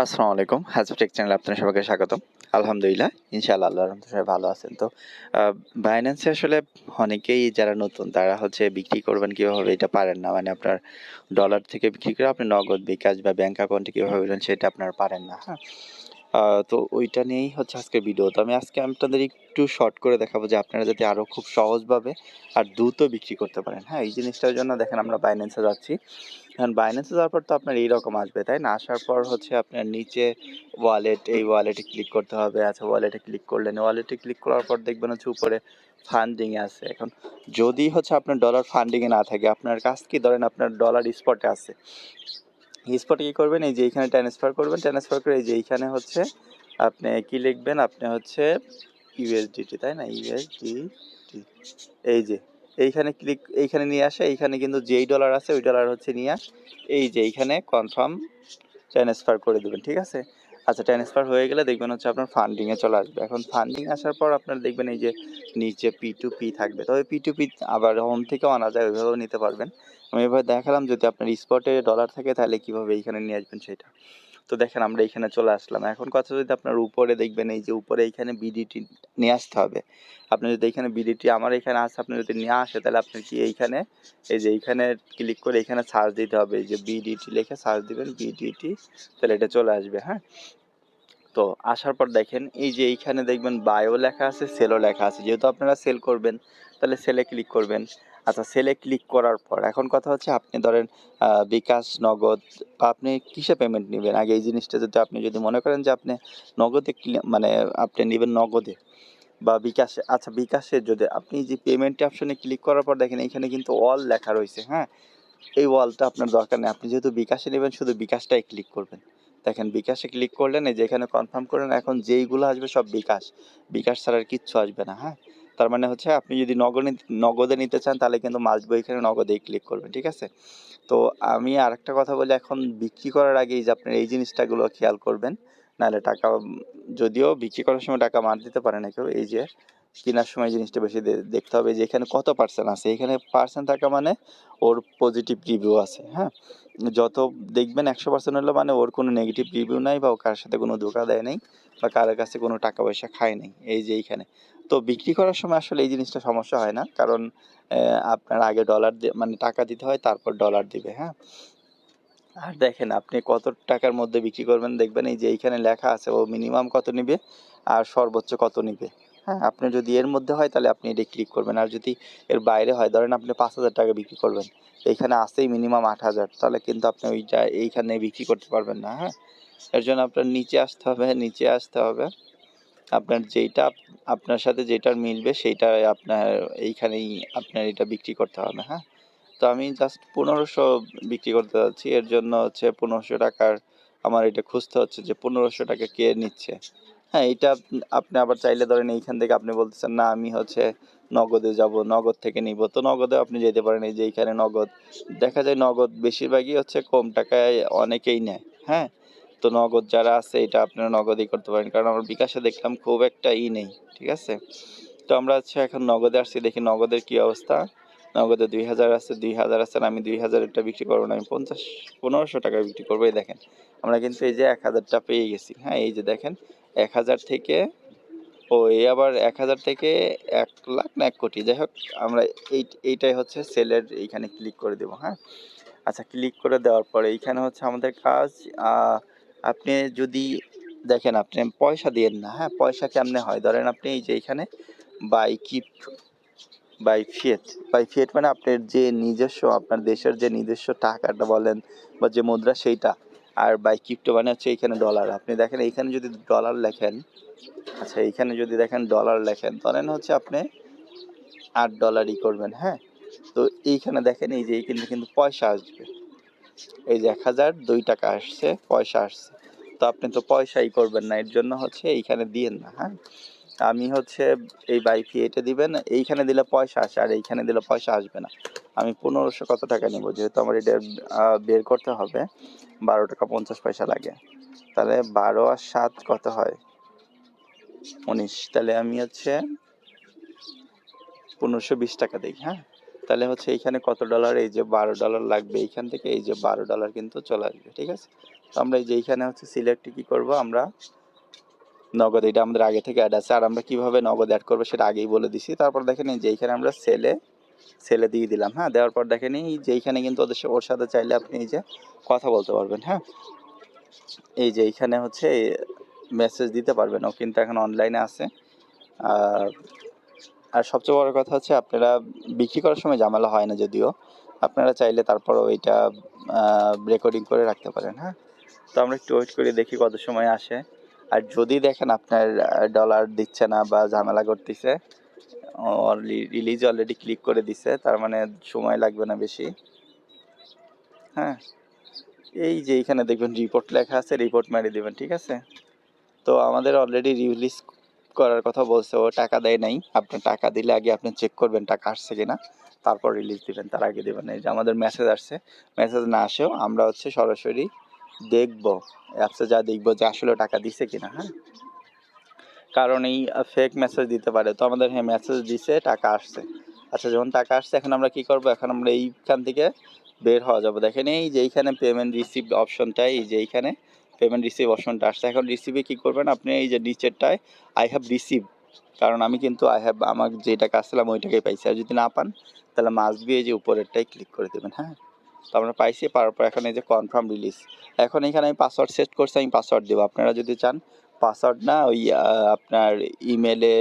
আসসালামু আলাইকুম। হাসিব টেক চ্যানেলে আপনাদের সবাইকে স্বাগতম। আলহামদুলিল্লাহ, ইনশাআল্লাহ আল্লাহর রহমতে সবাই ভালো আছেন। তো বাইন্যান্সে আসলে অনেকেই যারা নতুন তারা হচ্ছে বিক্রি করবেন কিভাবে এটা পারেন না। মানে আপনার ডলার থেকে বিক্রি করে আপনি নগদ, বিকাশ বা ব্যাংক অ্যাকাউন্টে কিভাবে দিবেন সেটা আপনারা পারেন না। হ্যাঁ? তো ওইটা নিয়েই হচ্ছে আজকের ভিডিও। তো আমি আজকে আপনাদের একটু শর্ট করে দেখাবো যে আপনারা যাতে আরো খুব সহজভাবে আর দ্রুত বিক্রি করতে পারেন। হ্যাঁ? এই জিনিসটার জন্য দেখেন আমরা বাইন্যান্সে যাচ্ছি। এখন বাইন্যান্সে যাওয়ার পর তো আপনার এইরকম আসবে, তাই না? আসার পর হচ্ছে আপনার নিচে ওয়ালেট, এই ওয়ালেটে ক্লিক করতে হবে। আচ্ছা, ওয়ালেটে ক্লিক করলেন। ওয়ালেটে ক্লিক করার পর দেখবেন হচ্ছে উপরে ফান্ডিং এ আছে। এখন যদি হচ্ছে আপনার ডলার ফান্ডিং এ না থাকে, আপনার কাজ কি, ধরেন আপনার ডলার স্পটে আছে। স্পটে কি করবেন, এই যে এইখানে ট্রান্সফার করবেন, ট্রান্সফার করে এই যে এইখানে হচ্ছে আপনি কি লিখবেন, আপনি হচ্ছে ইউএসডিটি, তাই না? ইউএসডিটি, এই যে এইখানে নিয়ে আসে। এইখানে কিন্তু যেই ডলার আছে ওই ডলার হচ্ছে নিয়ে আস, এই যে এইখানে কনফার্ম ট্রান্সফার করে দেবেন, ঠিক আছে? আচ্ছা, ট্রান্সফার হয়ে গেলে দেখবেন হচ্ছে আপনার ফান্ডিংয়ে চলে আসবে। এখন ফান্ডিং আসার পর আপনার দেখবেন এই যে নিচে P2P থাকবে। তবে P2P আবার হোম থেকেও আনা যায়, ওইভাবেও নিতে পারবেন। আমি এবার দেখালাম যদি আপনার স্পটে ডলার থাকে তাহলে কিভাবে এইখানে নিয়ে আসবেন সেটা। তো দেখেন আমরা এইখানে চলে আসলাম। এখন কথা, যদি আপনার উপরে দেখবেন এই যে উপরে এইখানে বিডিটি নিয়ে আসতে হবে। আপনি যদি এইখানে বিডিটি আমার এখানে আসে, আপনি যদি নিয়ে আসে তাহলে আপনার কি এইখানে এই যে এইখানে ক্লিক করে এখানে সার্চ দিতে হবে। এই যে বিডিটি লিখে সার্চ দিবেন, বিডিটি, তাহলে এটা চলে আসবে। হ্যাঁ, তো আসার পর দেখেন এই যে এইখানে দেখবেন বায়ো লেখা আছে, সেলও লেখা আছে। যেহেতু আপনারা সেল করবেন তাহলে সেলে ক্লিক করবেন। আচ্ছা, সেলে ক্লিক করার পর এখন কথা হচ্ছে আপনি ধরেন বিকাশ, নগদ বা আপনি কিসে পেমেন্ট নেবেন। আগে এই জিনিসটা যদি মনে করেন যে আপনি নগদে মানে আপনি নেবেন নগদে বা বিকাশে। আচ্ছা, বিকাশে যদি আপনি যে পেমেন্ট অপশনে ক্লিক করার পর দেখেন এইখানে কিন্তু অল লেখা রয়েছে। হ্যাঁ, এই ওয়ালটা আপনার দরকার নেই। আপনি যেহেতু বিকাশে নেবেন শুধু বিকাশটাই ক্লিক করবেন। দেখেন বিকাশে ক্লিক করলেন, এই যে এখানে কনফার্ম করলেন। এখন যেইগুলো আসবে সব বিকাশ, বিকাশ ছাড়া আর কিচ্ছু আসবে না। হ্যাঁ, তার মানে হচ্ছে আপনি যদি নগদে নিতে চান তাহলে কিন্তু মাস্ট বি এখানে নগদেই ক্লিক করবেন, ঠিক আছে? তো আমি আরেকটা কথা বলি, এখন বিক্রি করার আগে এই যে আপনার এই জিনিসটাগুলো খেয়াল করবেন, নাহলে টাকা যদিও বিক্রি করার সময় টাকা মার দিতে পারে না কেউ। এই যে কেনার সময় জিনিসটা বেশি দেখতে হবে যে এখানে কত পার্সেন্ট আছে। এখানে পার্সেন্ট থাকা মানে ওর পজিটিভ রিভিউ আছে। হ্যাঁ, যত দেখবেন 100% হলো মানে ওর কোনো নেগেটিভ রিভিউ নাই, বা ও কার সাথে কোনো ধোঁকা দেয় নাই, বা কারোর কাছে কোনো টাকা পয়সা খায় নাই। এই যে এইখানে তো বিক্রি করার সময় আসলে এই জিনিসটা সমস্যা হয় না, কারণ আপনার আগে ডলার মানে টাকা দিতে হয়, তারপর ডলার দিবে। হ্যাঁ, আর দেখেন আপনি কত টাকার মধ্যে বিক্রি করবেন, দেখবেন এই যে এইখানে লেখা আছে ও মিনিমাম কত নিবে আর সর্বোচ্চ কত নিবে। হ্যাঁ, আপনি যদি এর মধ্যে হয় তাহলে আপনি এটা ক্লিক করবেন, আর যদি এর বাইরে হয়, ধরেন আপনি 5,000 টাকা বিক্রি করবেন, এইখানে আসেই মিনিমাম 8,000, তাহলে কিন্তু আপনি ওইটা এইখানে বিক্রি করতে পারবেন না। হ্যাঁ, এর জন্য আপনার নিচে আসতে হবে, নিচে আসতে হবে। আপনার যেইটা আপনার সাথে যেটার মিলবে সেইটাই আপনার এইখানেই আপনার এটা বিক্রি করতে হবে। হ্যাঁ, তো আমি জাস্ট 1500 বিক্রি করতে যাচ্ছি, এর জন্য হচ্ছে 1500 টাকার আমার এটা খুঁজতে হচ্ছে যে 1500 টাকা কে নিচ্ছে। হ্যাঁ, এটা আপনি আবার চাইলে ধরেন এইখান থেকে আপনি বলতেছেন না আমি হচ্ছে নগদে যাব, নগদ থেকে নিব, তো নগদে আপনি যেতে পারেন। এই যে এইখানে নগদ দেখা যায়, নগদ বেশিরভাগই হচ্ছে কম টাকায় অনেকেই নেয়। হ্যাঁ, তো নগদ যারা আছে এটা আপনারা নগদই করতে পারেন, কারণ আমার বিকাশে দেখলাম খুব একটা নেই, ঠিক আছে? তো আমরা হচ্ছে এখন নগদে আসছি, দেখি নগদের কি অবস্থা। নগদে 2000 আছে, 2000 আছে, আমি 2000 এটা বিক্রি করবো না, আমি 1500 টাকায় বিক্রি করবো। এই দেখেন আমরা কিন্তু এই যে 1000টা পেয়ে গেছি। হ্যাঁ, এই যে দেখেন 1000 থেকে এই আবার 1000 থেকে 1 লাখ না 1 কোটি, যাই হোক আমরা এইটাই হচ্ছে সেলের এইখানে ক্লিক করে দেবো। হ্যাঁ, আচ্ছা, ক্লিক করে দেওয়ার পরে এইখানে হচ্ছে আমাদের কাজ। আপনি যদি দেখেন আপনি পয়সা দিয়েন না। হ্যাঁ, পয়সা কেমনে হয়, ধরেন আপনি এই যে এইখানে বাই কিপ বাই ফিয়েট মানে আপনার যে নিজস্ব, আপনার দেশের যে নিজস্ব টাকাটা বলেন বা যে মুদ্রা সেইটা, আর বাই ক্রিপ্টো মানে হচ্ছে এইখানে ডলার। আপনি দেখেন এইখানে যদি ডলার লেখেন, আচ্ছা এইখানে যদি দেখেন ডলার লেখেন, ধরেন হচ্ছে আপনি $8 করবেন। হ্যাঁ, তো এইখানে দেখেন এই যে এইখানে কিন্তু পয়সা আসবে, এই যে 1002 টাকা আসছে, পয়সা আসছে। তো আপনি তো পয়সাই করবেন না, এর জন্য হচ্ছে এইখানে দিয়েন না। হ্যাঁ, আমি হচ্ছে এই বাই ফিয়েটে দিবেন, এইখানে দিলে পয়সা আসে আর এইখানে দিলে পয়সা আসবে না। আমি 1500 কত টাকা নেব, যেহেতু আমার এটা বের করতে হবে, 12 টাকা 50 পয়সা লাগে। তাহলে 12 আর 7 কত হয়, 19। তাহলে আমি হচ্ছে 1520 টাকা দিই। হ্যাঁ, তাহলে হচ্ছে এইখানে কত ডলার, এই যে $12 লাগবে এইখান থেকে, এই যে $12 কিন্তু চলে আসবে, ঠিক আছে? তো আমরা এই যে এইখানে হচ্ছে সিলেক্টে কী করব, আমরা নগদ, এটা আমাদের আগে থেকে অ্যাড আছে। আর আমরা কীভাবে নগদ অ্যাড করবো সেটা আগেই বলে দিছি। তারপর দেখেন এই যে এইখানে আমরা সেলে দিয়ে দিলাম। হ্যাঁ, দেওয়ার পর দেখেন এই যে এইখানে কিন্তু ওর সাথে চাইলে আপনি এই যে কথা বলতে পারবেন। হ্যাঁ, এই যে এইখানে হচ্ছে মেসেজ দিতে পারবেন, ও কিন্তু এখন অনলাইনে আছে। আর সবচেয়ে বড় কথা হচ্ছে আপনারা বিক্রি করার সময় ঝামেলা হয় না, যদিও আপনারা চাইলে তারপরও এটা রেকর্ডিং করে রাখতে পারেন। হ্যাঁ, তো আমরা একটু ওয়েট করে দেখি কত সময় আসে। আর যদি দেখেন আপনার ডলার দিচ্ছে না বা ঝামেলা করতেছে, রিলিজ অলরেডি ক্লিক করে দিছে, তার মানে সময় লাগবে না বেশি। হ্যাঁ, এই যে এইখানে দেখবেন রিপোর্ট লেখা আছে, রিপোর্ট মেরে দেবেন। ঠিক আছে, তো আমাদের অলরেডি রিলিজ করার কথা বলছে, ও টাকা দেয় নাই। আপনার টাকা দিলে আগে আপনি চেক করবেন টাকা আসছে কিনা, তারপর রিলিজ দিবেন, তার আগে দেবেন। এই যে আমাদের মেসেজ আসছে, মেসেজ না আসেও আমরা হচ্ছে সরাসরি দেখবো, অ্যাপসে যা দেখবো যে আসলে টাকা দিছে কিনা। হ্যাঁ, কারণ এই ফেক মেসেজ দিতে পারে। তো আমাদের হ্যাঁ মেসেজ দিছে, টাকা আসছে। আচ্ছা, যখন টাকা আসছে এখন আমরা কি করব, এখন আমরা এইখান থেকে বের হওয়া যাবে। দেখেন এই যে এইখানে পেমেন্ট রিসিভ অপশনটা, এই যে এইখানে পেমেন্ট রিসিভ অপশনটা আসছে। এখন রিসিভে কি করবেন আপনি, এই যে নিচেরটায় আই হ্যাভ রিসিভ, কারণ আমি কিন্তু আমার যে টাকা আসছিলাম ওই টাকাই পাইছি। আর যদি না পান তাহলে মাস্ট বি এই যে উপরেরটাই ক্লিক করে দেবেন। হ্যাঁ, তো আমরা পাইছি, পাওয়ার পর এখন এই যে কনফার্ম রিলিজ। এখন এখানে আমি পাসওয়ার্ড সেট করছি, আমি পাসওয়ার্ড দেবো। আপনারা যদি চান পাসওয়ার্ড না, ওই আপনার ইমেলে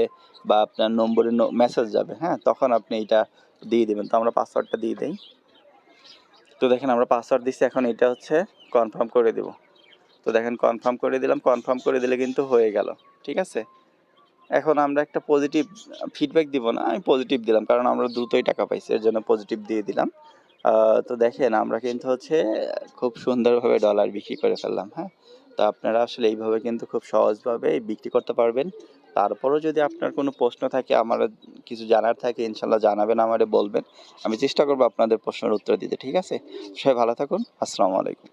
বা আপনার নম্বরে মেসেজ যাবে। হ্যাঁ, তখন আপনি এইটা দিয়ে দেবেন। তো আমরা পাসওয়ার্ডটা দিয়ে দিই। তো দেখেন আমরা পাসওয়ার্ড দিচ্ছি, এখন এটা হচ্ছে কনফার্ম করে দেব। তো দেখেন কনফার্ম করে দিলাম, কনফার্ম করে দিলে কিন্তু হয়ে গেল। ঠিক আছে, এখন আমরা একটা পজিটিভ ফিডব্যাক দিব না, আমি পজিটিভ দিলাম, কারণ আমরা দ্রুতই টাকা পাইছি, এর জন্য পজিটিভ দিয়ে দিলাম। তো দেখেন আমরা কিন্তু হচ্ছে খুব সুন্দরভাবে ডলার বিক্রি করে ফেললাম। হ্যাঁ, তো আপনারা আসলে এইভাবে কিন্তু খুব সহজভাবে বিক্রি করতে পারবেন। তারপরও যদি আপনার কোনো প্রশ্ন থাকে, আমার কিছু জানার থাকে, ইনশাল্লাহ জানাবেন, আমারে বলবেন, আমি চেষ্টা করবো আপনাদের প্রশ্নের উত্তর দিতে। ঠিক আছে, সবাই ভালো থাকুন, আসসালামু আলাইকুম।